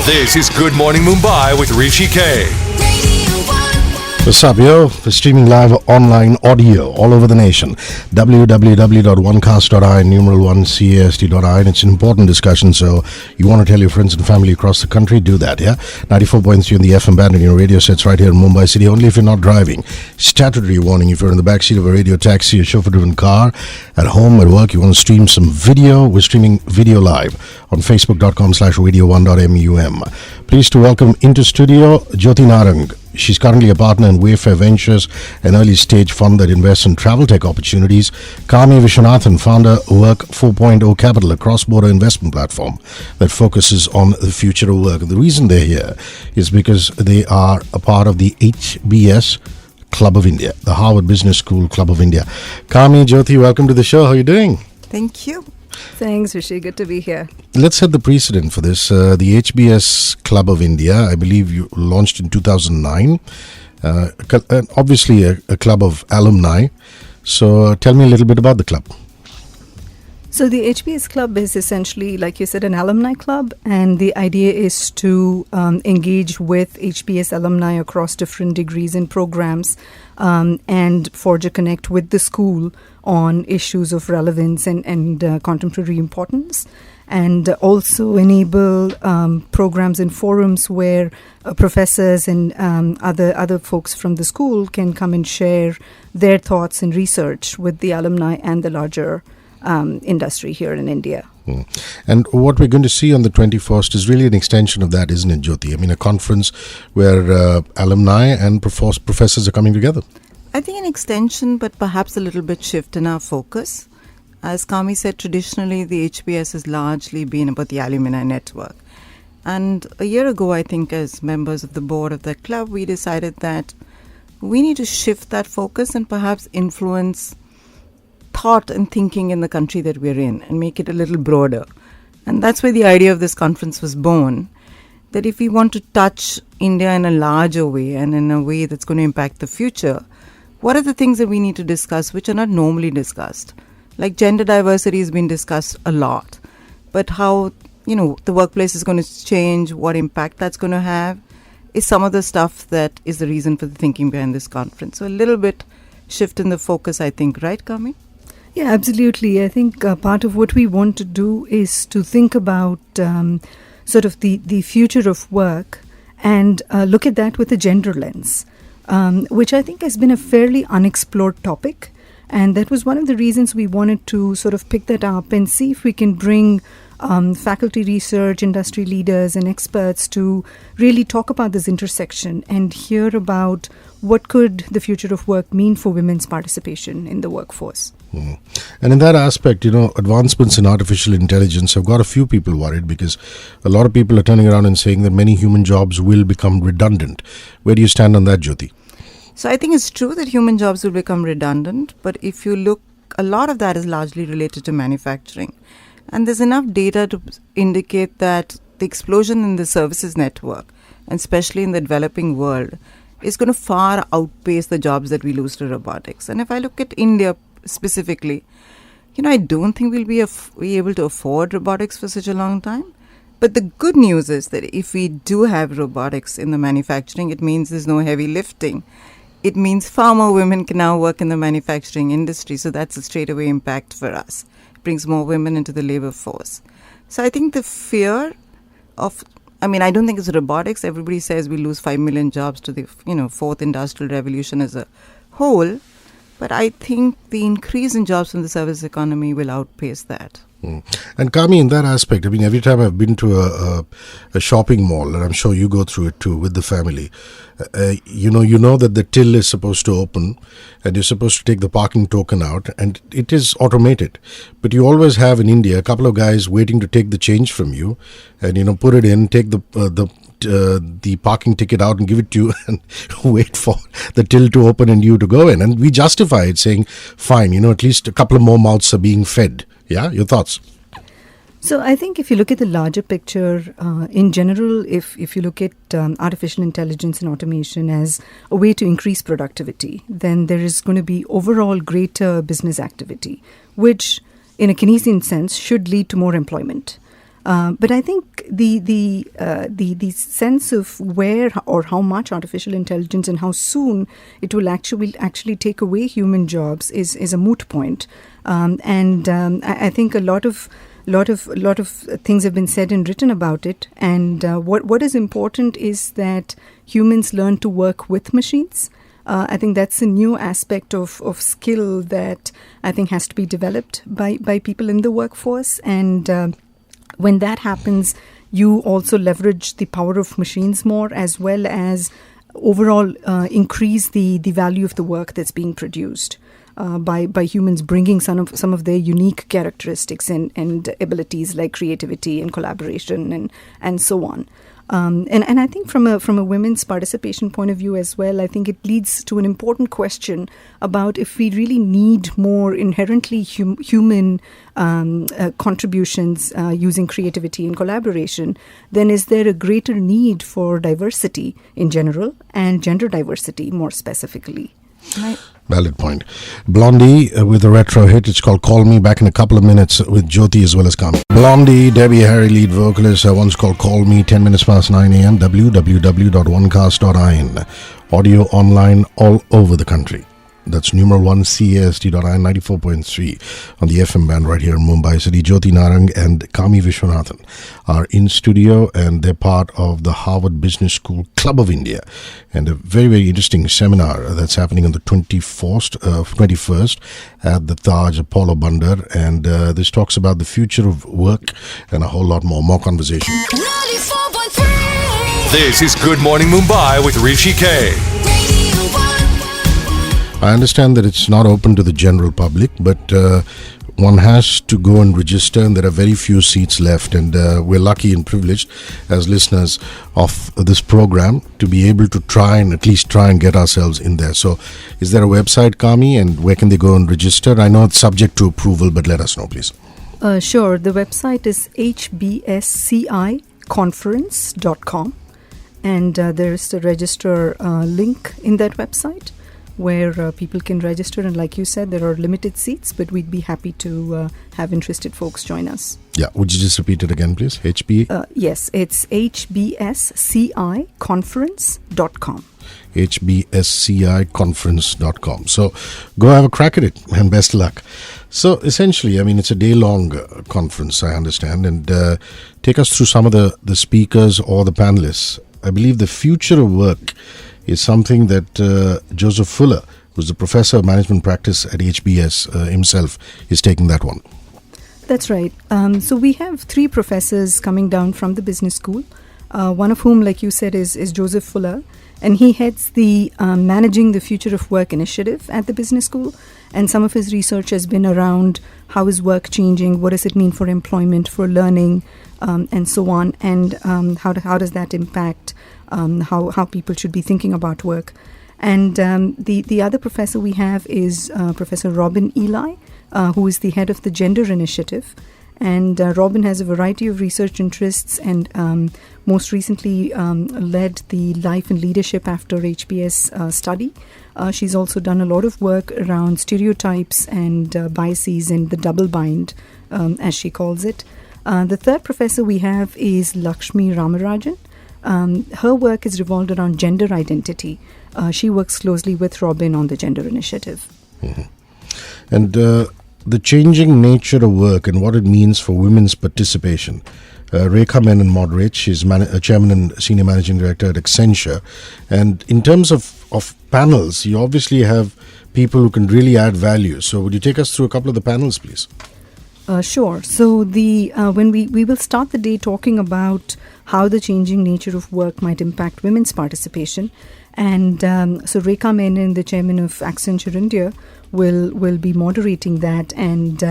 This is Good Morning Mumbai with Hrishikesh. What's up, yo? We're streaming live online audio all over the nation. www.onecast.in, numeral 1cast.in. It's an important discussion, so you want to tell your friends and family across the country, do that, yeah? 94.3 on the FM band and your radio sets right here in Mumbai City, only if you're not driving. Statutory warning, if you're in the backseat of a radio taxi, a chauffeur-driven car, at home, at work, you want to stream some video, we're streaming video live on facebook.com/radio1.mum. Pleased to welcome into studio Jyoti Narang. She's currently a partner in Wayfair Ventures, an early-stage fund that invests in travel tech opportunities. Viswanathan, founder Work 4.0 Capital, a cross-border investment platform that focuses on the future of work. The reason they're here is because they are a part of the HBS Club of India, the Harvard Business School Club of India. Kami, Jyoti, welcome to the show. How are you doing? Thank you. Thanks, Hrishi. Good to be here. Let's set the precedent for this. The HBS Club of India, I believe you launched in 2009. Obviously a club of alumni. So tell me a little bit about the club. So the HBS Club is essentially, like you said, an alumni club. And the idea is to engage with HBS alumni across different degrees and programs and forge a connect with the school on issues of relevance and contemporary importance, and also enable programs and forums where professors and other folks from the school can come and share their thoughts and research with the alumni and the larger industry here in India. And what we're going to see on the 21st is really an extension of that, isn't it, Jyoti? I mean, a conference where alumni and professors are coming together. I think an extension, but perhaps a little bit shift in our focus. As Kami said, traditionally the HBS has largely been about the alumni network. And a year ago, I think, as members of the board of the club, we decided that we need to shift that focus and perhaps influence thought and thinking in the country that we're in and make it a little broader. And that's where the idea of this conference was born, that if we want to touch India in a larger way and in a way that's going to impact the future, what are the things that we need to discuss which are not normally discussed? Like gender diversity has been discussed a lot, but how, the workplace is going to change, what impact that's going to have, is some of the stuff that is the reason for the thinking behind this conference. So a little bit shift in the focus, I think, right, Kami? Yeah, absolutely. I think part of what we want to do is to think about sort of the future of work and look at that with a gender lens, which I think has been a fairly unexplored topic. And that was one of the reasons we wanted to sort of pick that up and see if we can bring faculty research, industry leaders and experts to really talk about this intersection and hear about what could the future of work mean for women's participation in the workforce. And in that aspect, advancements in artificial intelligence have got a few people worried because a lot of people are turning around and saying that many human jobs will become redundant. Where do you stand on that, Jyoti? So I think it's true that human jobs will become redundant, but if you look, a lot of that is largely related to manufacturing. And there's enough data to indicate that the explosion in the services network, and especially in the developing world, is going to far outpace the jobs that we lose to robotics. And if I look at India specifically, I don't think we'll be able to afford robotics for such a long time. But the good news is that if we do have robotics in the manufacturing, it means there's no heavy lifting. It means far more women can now work in the manufacturing industry. So that's a straightaway impact for us. It brings more women into the labor force. So I think the fear of, I don't think it's robotics. Everybody says we lose 5 million jobs to the, fourth industrial revolution as a whole. But I think the increase in jobs from the service economy will outpace that. And Kami, in that aspect, every time I've been to a shopping mall, and I'm sure you go through it too with the family, you know that the till is supposed to open and you're supposed to take the parking token out and it is automated. But you always have in India a couple of guys waiting to take the change from you and, put it in, take the parking ticket out and give it to you and wait for the till to open and you to go in. And we justify it saying, fine, at least a couple of more mouths are being fed. Yeah, your thoughts? So I think if you look at the larger picture, in general, if you look at artificial intelligence and automation as a way to increase productivity, then there is going to be overall greater business activity, which in a Keynesian sense should lead to more employment. But I think the sense of where or how much artificial intelligence and how soon it will actually take away human jobs is a moot point. I think a lot of things have been said and written about it. And what is important is that humans learn to work with machines. I think that's a new aspect of skill that I think has to be developed by people in the workforce. And when that happens, you also leverage the power of machines more, as well as overall increase the value of the work that's being produced by humans, bringing some of their unique characteristics and abilities like creativity and collaboration and so on. And I think from a women's participation point of view as well, I think it leads to an important question about if we really need more inherently human contributions using creativity and collaboration, then is there a greater need for diversity in general and gender diversity more specifically? Valid point. Blondie with a retro hit. It's called Call Me. Back in a couple of minutes with Jyoti as well as Kami. Blondie, Debbie Harry lead vocalist. One's called Call Me, 10 minutes past 9 a.m. www.onecast.in. Audio online all over the country. That's numeral 1 CAST.in 94.3 on the FM band right here in Mumbai City. Jyoti Narang and Kami Viswanathan are in studio, and they're part of the Harvard Business School Club of India, and a very, very interesting seminar that's happening on the 21st at the Taj Apollo Bandar, and this talks about the future of work and a whole lot more. More conversation. 94.3. This is Good Morning Mumbai with Hrishikesh. I understand that it's not open to the general public, but one has to go and register, and there are very few seats left, and we're lucky and privileged as listeners of this program to be able to at least try and get ourselves in there. So is there a website, Kami, and where can they go and register? I know it's subject to approval, but let us know, please. Sure. The website is hbsciconference.com, and there is the register link in that website, where people can register. And like you said, there are limited seats, but we'd be happy to have interested folks join us. Yeah, would you just repeat it again, please? Yes, it's hbsciconference.com. hbsciconference.com. So go have a crack at it, and best of luck. So essentially, I mean, it's a day-long conference, I understand, and take us through some of the speakers or the panelists. I believe the future of work is something that Joseph Fuller, who's the professor of management practice at HBS himself, is taking that one. That's right. So we have 3 professors coming down from the business school, one of whom, like you said, is Joseph Fuller, and he heads the Managing the Future of Work initiative at the business school, and some of his research has been around how is work changing, what does it mean for employment, for learning, and so on, and how does that impact how people should be thinking about work. And the other professor we have is Professor Robin Eli, who is the head of the Gender Initiative. And Robin has a variety of research interests, and most recently led the Life and Leadership After HBS study. She's also done a lot of work around stereotypes and biases and the double bind, as she calls it. The third professor we have is Lakshmi Ramarajan. Her work is revolved around gender identity. She works closely with Robin on the Gender Initiative. Mm-hmm. And the changing nature of work and what it means for women's participation. Rekha Menon moderates. She's chairman and senior managing director at Accenture. And in terms of panels, you obviously have people who can really add value. So would you take us through a couple of the panels, please? Sure. So when we will start the day talking about how the changing nature of work might impact women's participation. And so Rekha Menon, the chairman of Accenture India, will be moderating that, and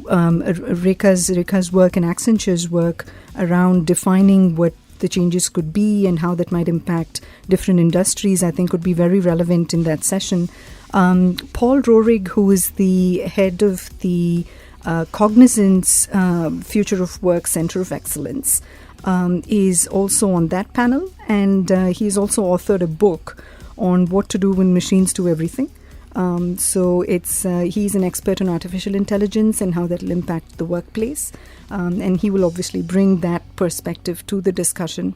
Rekha's work and Accenture's work around defining what the changes could be and how that might impact different industries, I think, would be very relevant in that session. Paul Rohrig, who is the head of the Cognizant's Future of Work Center of Excellence, is also on that panel, and he's also authored a book on what to do when machines do everything. So he's an expert on artificial intelligence and how that will impact the workplace. And he will obviously bring that perspective to the discussion.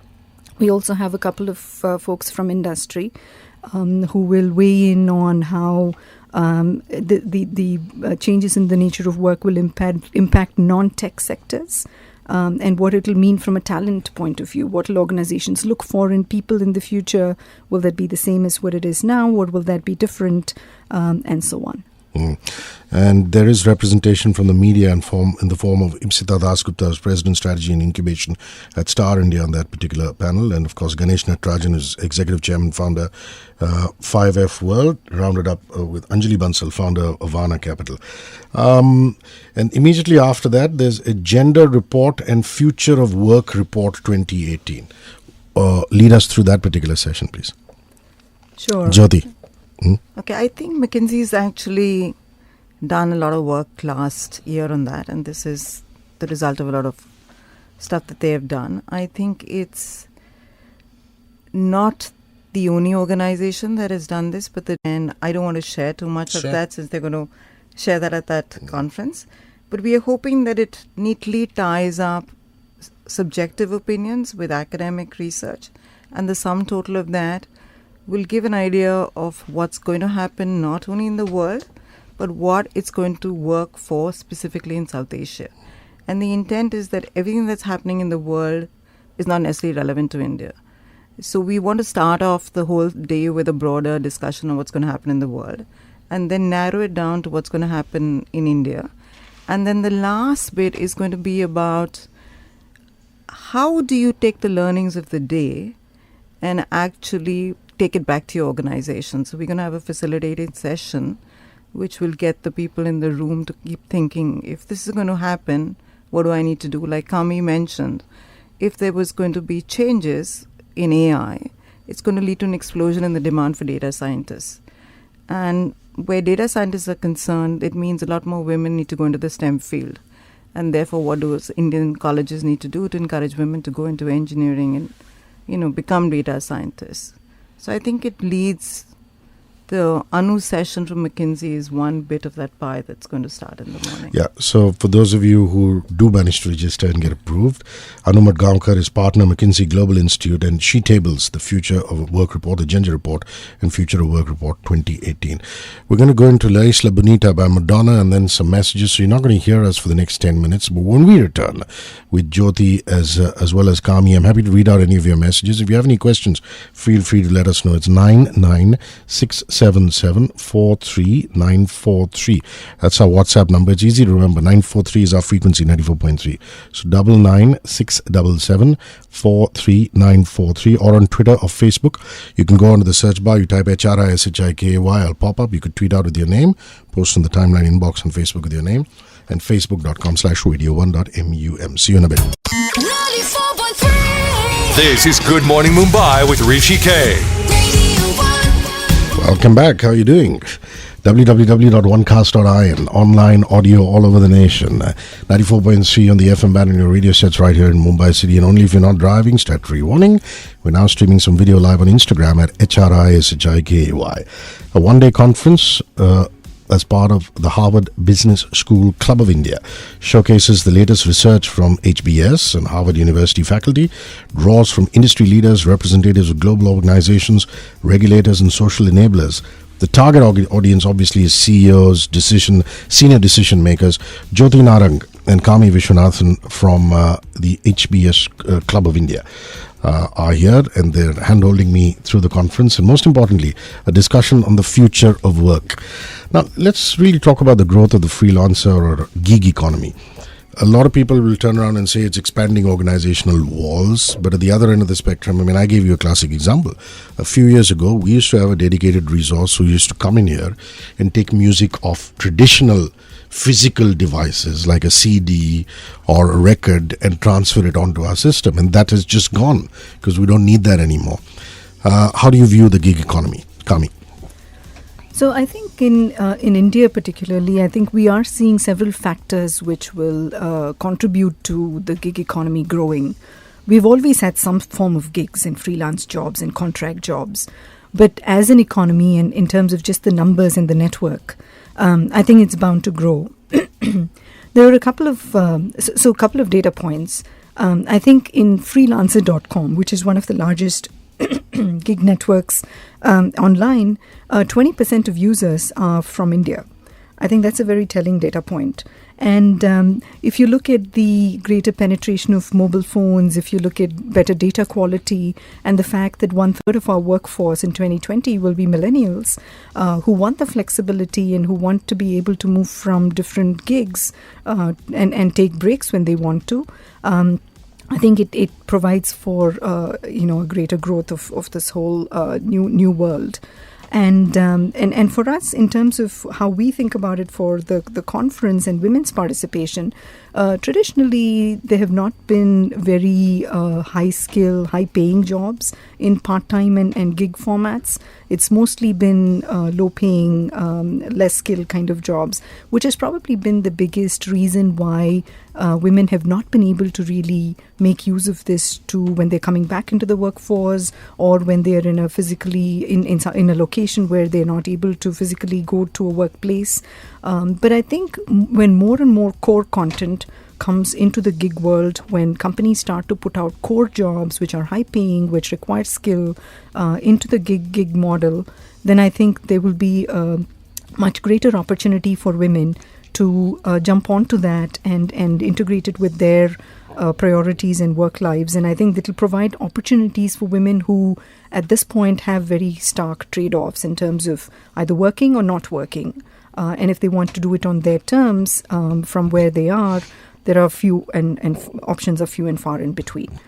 We also have a couple of folks from industry who will weigh in on how the changes in the nature of work will impact non-tech sectors. And what it will mean from a talent point of view. What will organizations look for in people in the future? Will that be the same as what it is now, or will that be different, and so on? And there is representation from the media in the form of Ipsita Dasgupta, who's President Strategy and Incubation at Star India on that particular panel. And of course, Ganesh Natarajan is Executive Chairman, founder, 5F World, rounded up with Anjali Bansal, founder of Vana Capital. And immediately after that, there's a Gender Report and Future of Work Report 2018. Lead us through that particular session, please. Sure. Jyoti. Okay, I think McKinsey's actually done a lot of work last year on that, and this is the result of a lot of stuff that they have done. I think it's not the only organization that has done this, and I don't want to share too much of that since they're going to share that at that conference. But we are hoping that it neatly ties up subjective opinions with academic research, and the sum total of that will give an idea of what's going to happen not only in the world, but what it's going to work for specifically in South Asia. And the intent is that everything that's happening in the world is not necessarily relevant to India. So we want to start off the whole day with a broader discussion of what's going to happen in the world, and then narrow it down to what's going to happen in India. And then the last bit is going to be about how do you take the learnings of the day and actually take it back to your organization. So we're going to have a facilitated session which will get the people in the room to keep thinking, if this is going to happen, what do I need to do? Like Kami mentioned, if there was going to be changes in AI, it's going to lead to an explosion in the demand for data scientists. And where data scientists are concerned, it means a lot more women need to go into the STEM field. And therefore, what do Indian colleges need to do to encourage women to go into engineering and, become data scientists? So I think it leads. The Anu session from McKinsey is one bit of that pie that's going to start in the morning. Yeah, so for those of you who do manage to register and get approved, Anu Madgaonkar is partner McKinsey Global Institute, and she tables the Future of Work Report, the Gender Report, and Future of Work Report 2018. We're going to go into La Isla Bonita by Madonna and then some messages, so you're not going to hear us for the next 10 minutes. But when we return with Jyoti as well as Kami, I'm happy to read out any of your messages. If you have any questions, feel free to let us know. It's 99677-43943. That's our WhatsApp number. It's easy to remember. 943 is our frequency, 94.3. So 99677-43943, or on Twitter or Facebook. You can go onto the search bar. You type HRISHIKAY. I'll pop up. You could tweet out with your name, post in the timeline inbox on Facebook with your name, and facebook.com/radio1.mum. See you in a bit. 94.3. This is Good Morning Mumbai with Hrishikesh. Welcome back. How are you doing? www.onecast.in, online audio all over the nation. 94.3 on the FM band and your radio sets right here in Mumbai City. And only if you're not driving, statutory warning. We're now streaming some video live on Instagram at HRISHIKAY. A one-day conference as part of the Harvard Business School Club of India showcases the latest research from HBS and Harvard University faculty, draws from industry leaders, representatives of global organizations, regulators, and social enablers. The target audience obviously is CEOs, senior decision makers. Jyoti Narang and Kami Viswanathan from the HBS Club of India are here, and they're hand-holding me through the conference, and most importantly, a discussion on the future of work. Now, let's really talk about the growth of the freelancer or gig economy. A lot of people will turn around and say it's expanding organizational walls, but at the other end of the spectrum, I gave you a classic example. A few years ago, we used to have a dedicated resource who used to come in here and take music off traditional physical devices like a CD or a record and transfer it onto our system, and that has just gone because we don't need that anymore. How do you view the gig economy, Kami? So I think in India particularly, I think we are seeing several factors which will contribute to the gig economy growing. We've always had some form of gigs and freelance jobs and contract jobs. But as an economy and in terms of just the numbers and the network, I think it's bound to grow. There are a couple of couple of data points. I think in freelancer.com, which is one of the largest gig networks online, 20% of users are from India. I think that's a very telling data point. And if you look at the greater penetration of mobile phones, if you look at better data quality, and the fact that 1/3 of our workforce in 2020 will be millennials who want the flexibility and who want to be able to move from different gigs and take breaks when they want to, I think it provides for a greater growth of this whole new world. And for us, in terms of how we think about it for the conference and women's participation, traditionally there have not been very high-skill, high-paying jobs in part-time and gig formats. It's mostly been low-paying, less-skilled kind of jobs, which has probably been the biggest reason why women have not been able to really make use of this to when they're coming back into the workforce, or when they're in a physically in a location where they're not able to physically go to a workplace. But I think when more and more core content comes into the gig world, when companies start to put out core jobs which are high paying, which require skill into the gig model, then I think there will be a much greater opportunity for women to jump onto that and integrate it with their priorities and work lives. And I think that will provide opportunities for women who at this point have very stark trade-offs in terms of either working or not working. And if they want to do it on their terms from where they are, there are few and options are few and far in between.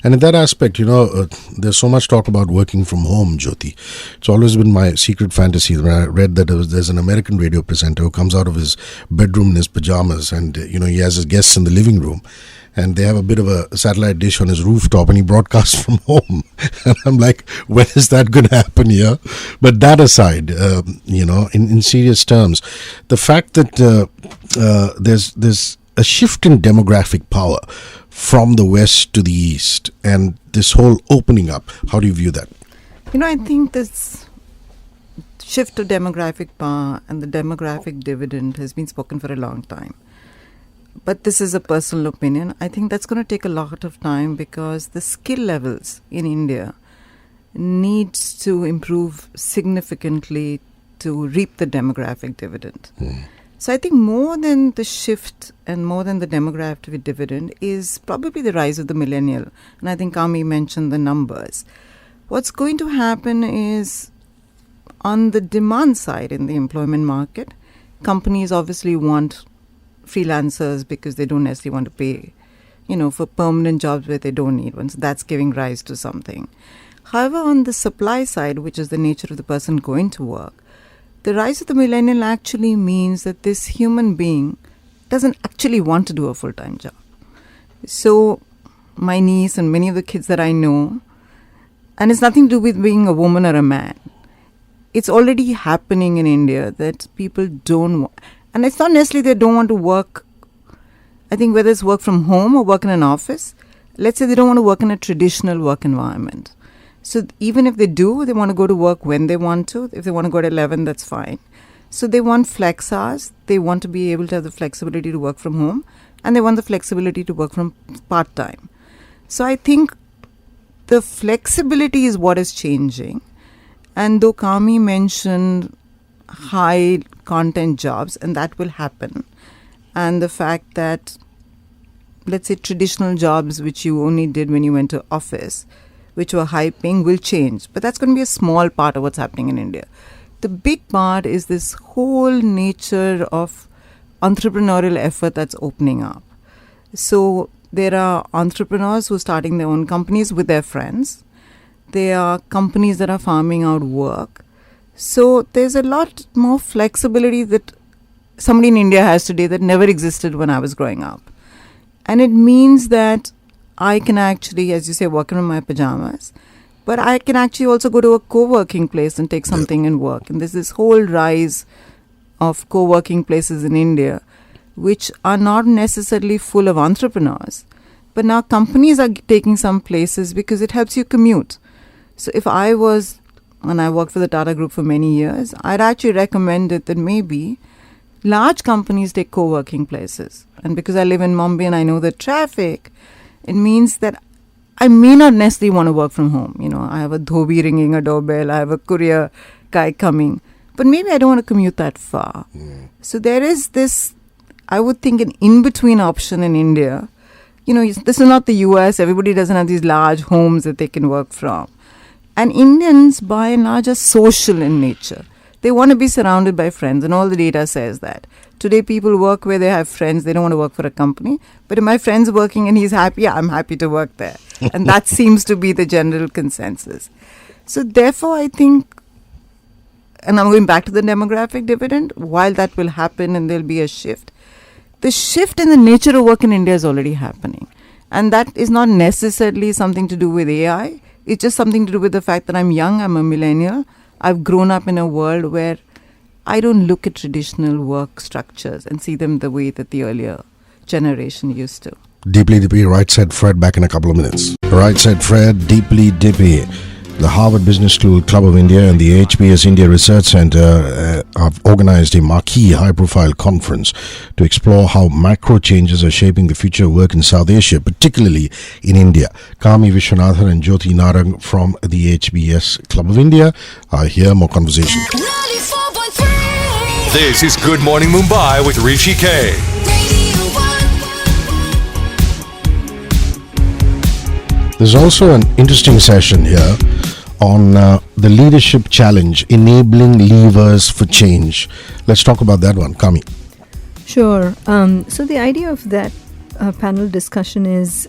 And in that aspect, there's so much talk about working from home, Jyoti. It's always been my secret fantasy when I read that there's an American radio presenter who comes out of his bedroom in his pajamas and, he has his guests in the living room. And they have a bit of a satellite dish on his rooftop and he broadcasts from home. And I'm like, when is that going to happen here? But that aside, in serious terms, the fact that there's a shift in demographic power from the west to the east and this whole opening up, how do you view that? I think this shift to demographic power and the demographic dividend has been spoken for a long time. But this is a personal opinion. I think that's going to take a lot of time because the skill levels in India needs to improve significantly to reap the demographic dividend. So I think more than the shift and more than the demographic dividend is probably the rise of the millennial. And I think Kami mentioned the numbers. What's going to happen is on the demand side in the employment market, companies obviously want freelancers because they don't necessarily want to pay, for permanent jobs where they don't need one. So that's giving rise to something. However, on the supply side, which is the nature of the person going to work, the rise of the millennial actually means that this human being doesn't actually want to do a full-time job. So my niece and many of the kids that I know, and it's nothing to do with being a woman or a man, it's already happening in India that people don't want, and it's not necessarily they don't want to work, I think whether it's work from home or work in an office, let's say they don't want to work in a traditional work environment. So even if they do, they want to go to work when they want to. If they want to go at 11, that's fine. So they want flex hours. They want to be able to have the flexibility to work from home. And they want the flexibility to work from part-time. So I think the flexibility is what is changing. And though Kami mentioned high content jobs, and that will happen. And the fact that, let's say, traditional jobs which you only did when you went to office, which were high paying, will change. But that's going to be a small part of what's happening in India. The big part is this whole nature of entrepreneurial effort that's opening up. So there are entrepreneurs who are starting their own companies with their friends. There are companies that are farming out work. So there's a lot more flexibility that somebody in India has today that never existed when I was growing up. And it means that I can actually, as you say, work in my pajamas, but I can actually also go to a co-working place and take something and work. And there's this whole rise of co-working places in India, which are not necessarily full of entrepreneurs. But now companies are taking some places because it helps you commute. So if I was and I worked for the Tata Group for many years, I'd actually recommended that maybe large companies take co-working places. And because I live in Mumbai and I know the traffic, it means that I may not necessarily want to work from home. I have a dhobi ringing a doorbell, I have a courier guy coming, but maybe I don't want to commute that far. So there is this, I would think, an in-between option in India. This is not the US. Everybody doesn't have these large homes that they can work from. And Indians, by and large, are social in nature. They want to be surrounded by friends, and all the data says that. Today, people work where they have friends. They don't want to work for a company. But if my friend's working and he's happy, I'm happy to work there. And that seems to be the general consensus. So therefore, I think, and I'm going back to the demographic dividend, while that will happen and there'll be a shift, the shift in the nature of work in India is already happening. And that is not necessarily something to do with AI. It's just something to do with the fact that I'm young, I'm a millennial. I've grown up in a world where I don't look at traditional work structures and see them the way that the earlier generation used to. Deeply Dippy, Right Said Fred, back in a couple of minutes. Right Said Fred, Deeply Dippy. The Harvard Business School Club of India and the HBS India Research Center have organized a marquee high-profile conference to explore how macro changes are shaping the future of work in South Asia, particularly in India. Kami Viswanathan and Jyoti Narang from the HBS Club of India are here. More conversation. 94.3. This is Good Morning Mumbai with Hrishikesh. There's also an interesting session here on the leadership challenge, enabling levers for change. Let's talk about that one. Kami. Sure. So the idea of that panel discussion is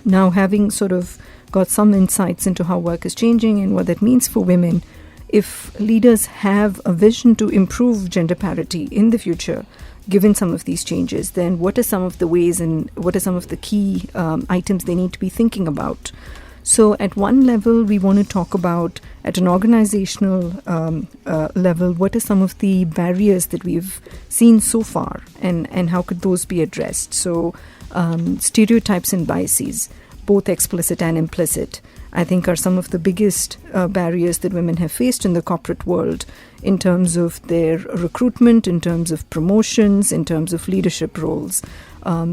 now having sort of got some insights into how work is changing and what that means for women. If leaders have a vision to improve gender parity in the future, given some of these changes, then what are some of the ways and what are some of the key items they need to be thinking about? So at one level, we want to talk about, at an organizational level, what are some of the barriers that we've seen so far and how could those be addressed? So stereotypes and biases, both explicit and implicit, I think are some of the biggest barriers that women have faced in the corporate world in terms of their recruitment, in terms of promotions, in terms of leadership roles.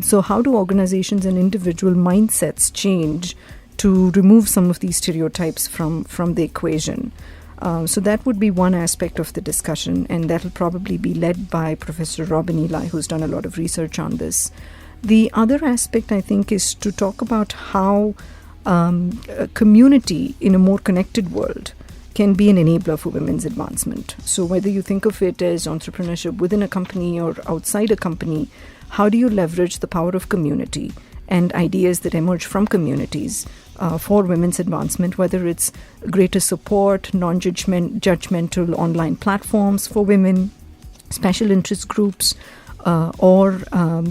So how do organizations and individual mindsets change to remove some of these stereotypes from the equation? So that would be one aspect of the discussion, and that will probably be led by Professor Robin Eli, who's done a lot of research on this. The other aspect, I think, is to talk about how a community in a more connected world can be an enabler for women's advancement. So whether you think of it as entrepreneurship within a company or outside a company, how do you leverage the power of community and ideas that emerge from communities for women's advancement, whether it's greater support, non-judgmental online platforms for women, special interest groups, or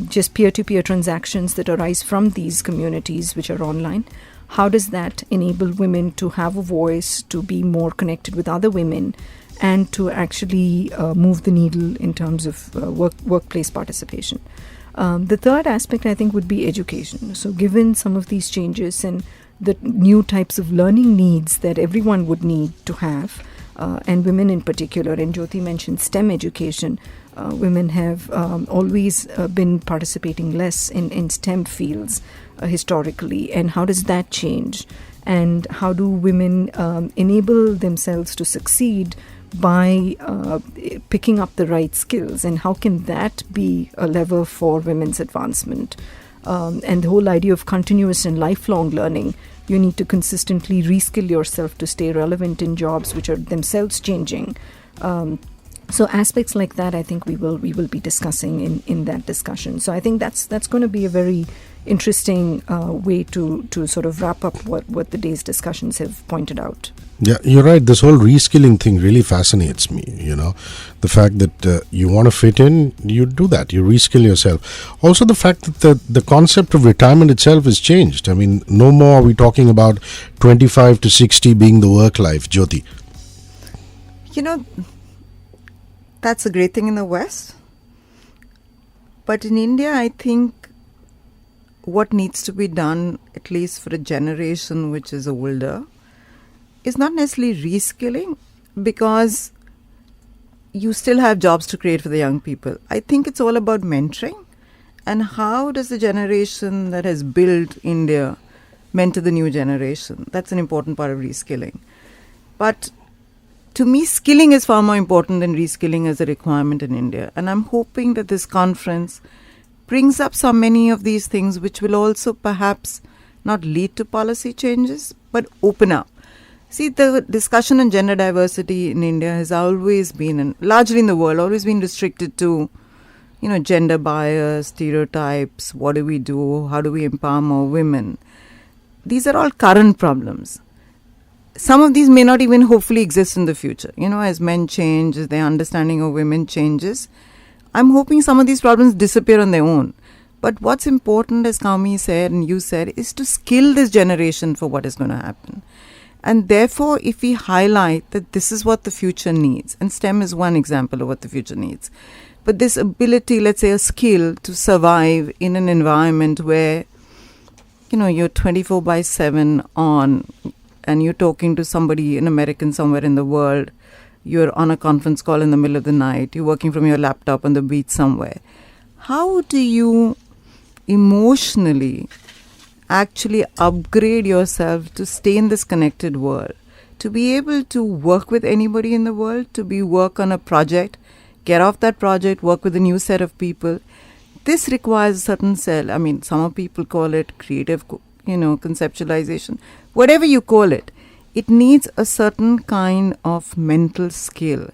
just peer-to-peer transactions that arise from these communities which are online. How does that enable women to have a voice, to be more connected with other women, and to actually move the needle in terms of workplace participation? The third aspect, I think, would be education. So given some of these changes and the new types of learning needs that everyone would need to have, and women in particular, and Jyoti mentioned STEM education, women have always been participating less in STEM fields historically, and how does that change? And how do women enable themselves to succeed by picking up the right skills, and how can that be a lever for women's advancement? And the whole idea of continuous and lifelong learning. You need to consistently reskill yourself to stay relevant in jobs which are themselves changing. So aspects like that, I think we will be discussing in that discussion. So I think that's going to be a very interesting way to sort of wrap up what the day's discussions have pointed out. Yeah, you're right. This whole reskilling thing really fascinates me. The fact that you want to fit in, you do that. You reskill yourself. Also, the fact that the concept of retirement itself has changed. I mean, no more are we talking about 25 to 60 being the work life. Jyoti. That's a great thing in the West. But in India, I think what needs to be done, at least for a generation which is older, is not necessarily reskilling, because you still have jobs to create for the young people. I think it's all about mentoring, and how does the generation that has built India mentor the new generation. That's an important part of reskilling. But to me, skilling is far more important than reskilling as a requirement in India. And I'm hoping that this conference brings up so many of these things, which will also perhaps not lead to policy changes, but open up. See, the discussion on gender diversity in India has always been, and largely in the world, always been restricted to, gender bias, stereotypes, what do we do, how do we empower more women. These are all current problems. Some of these may not even hopefully exist in the future. As men change, as their understanding of women changes, I'm hoping some of these problems disappear on their own. But what's important, as Kami said and you said, is to skill this generation for what is going to happen. And therefore, if we highlight that this is what the future needs, and STEM is one example of what the future needs, but this ability, let's say a skill to survive in an environment where, you're 24/7 on, and you're talking to somebody, an American somewhere in the world, you're on a conference call in the middle of the night, you're working from your laptop on the beach somewhere. How do you emotionally actually upgrade yourself to stay in this connected world, to be able to work with anybody in the world, to work on a project, get off that project, work with a new set of people? This requires a certain some people call it creative, conceptualization, whatever you call it. It needs a certain kind of mental skill.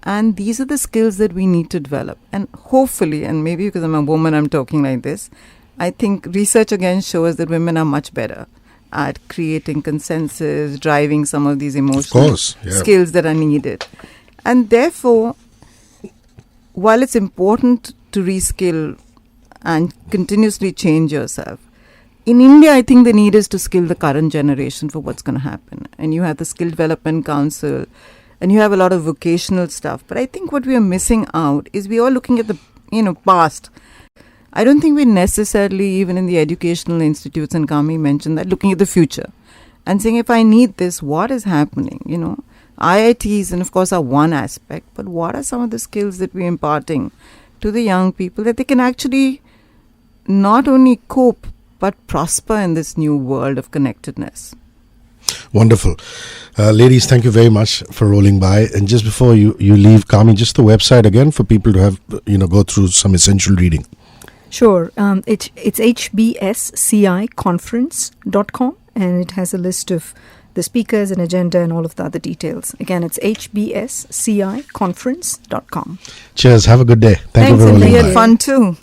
And these are the skills that we need to develop. And hopefully, and maybe because I'm a woman, I'm talking like this, I think research again shows that women are much better at creating consensus, driving some of these emotional skills that are needed. And therefore, while it's important to reskill and continuously change yourself, in India, I think the need is to skill the current generation for what's going to happen. And you have the Skill Development Council, and you have a lot of vocational stuff. But I think what we are missing out is we are looking at the past. I don't think we're necessarily, even in the educational institutes, and Kami mentioned that, looking at the future and saying, if I need this, what is happening? IITs, and of course, are one aspect, but what are some of the skills that we're imparting to the young people that they can actually not only cope, but prosper in this new world of connectedness? Wonderful. Ladies, thank you very much for rolling by. And just before you leave, Kami, just the website again for people to have, go through some essential reading. Sure. It's hbsciconference.com, and it has a list of the speakers and agenda and all of the other details. Again, it's hbsciconference.com. Cheers. Have a good day. Thank you for rolling by. We had fun too.